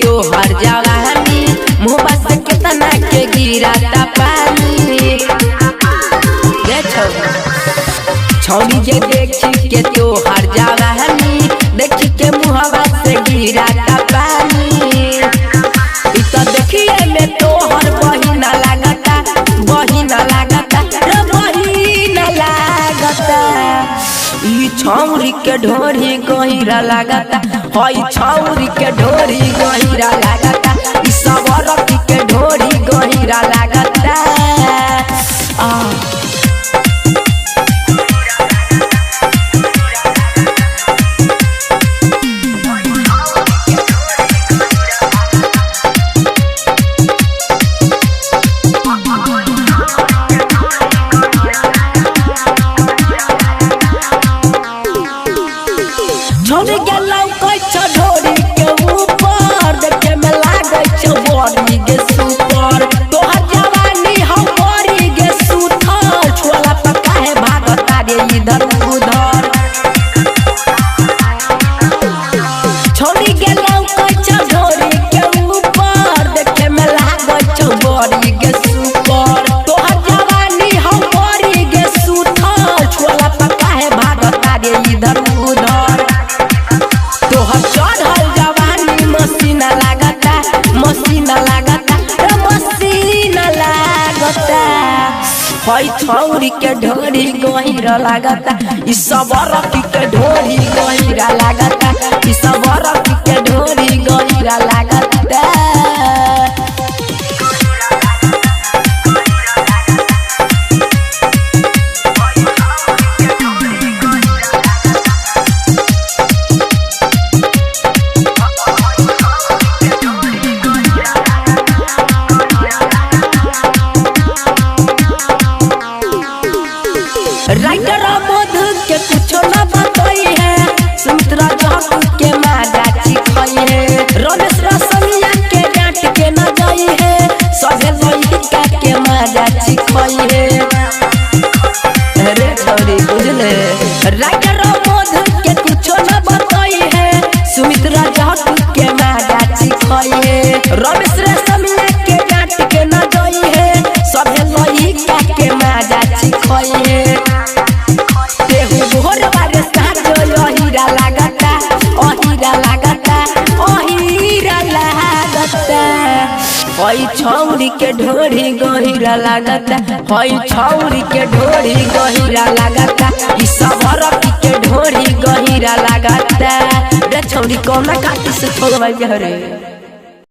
त्योहार जवानी मुँह से कितना के गिराता पानी। छौरी जे देखी के त्योहार जवानी देखी के मुँह से गिराता पानी। तो देखिए में तोहर बहिना लागता बहिना लागता रे बहिना लागता। ई छौरी के ढोरी गहिरा लागता हई छौरी के ढोरी गहिरा लागता ई सबरती के ढोरी गहिरा लागता। छोड़ गेलौ कछ ढोरी के ऊपर देखे में लागे छ बॉडी के सुपर। तोहर जवानी हम बड़ी गे सुथर छोला पका है भागता रे इधर उधर। छोड़ गेलौ कछ ढोरी के ऊपर देखे में लागे छ बॉडी के सुपर। तोहर जवानी हम बड़ी गे सुथर छोला पका है भागता रे इधर उधर। तोहर चढ़ल जवानी मसीना लागता मसीना लागता मसीना लागता। हई छौरी के ढोरी गहिरा लागता ई सबरती के ढोरी गहिरा लागता ई सबरती के ढोरी गहिरा लागता। राइटर मधु के कुछ न बताई है सुमित्रा जहक के मारा चिखई है रमेश रसमिया के डांट के न जाई है सभे लइका के मारा चिखई है। अरे छोरी बुझले राइटर मधु के कुछ न बताई है सुमित्रा जहक के मारा चिखई है रमेश रसमिया के डांट के न जाई है सभे लइका के मारा चिखई है। हई छौरी के ढोरी गहिरा लागता हई छौरी के ढोरी गहिरा लागता ई सबरती के ढोरी गहिरा लागता। रे छौरी कौना काटी से छोड़वा रे।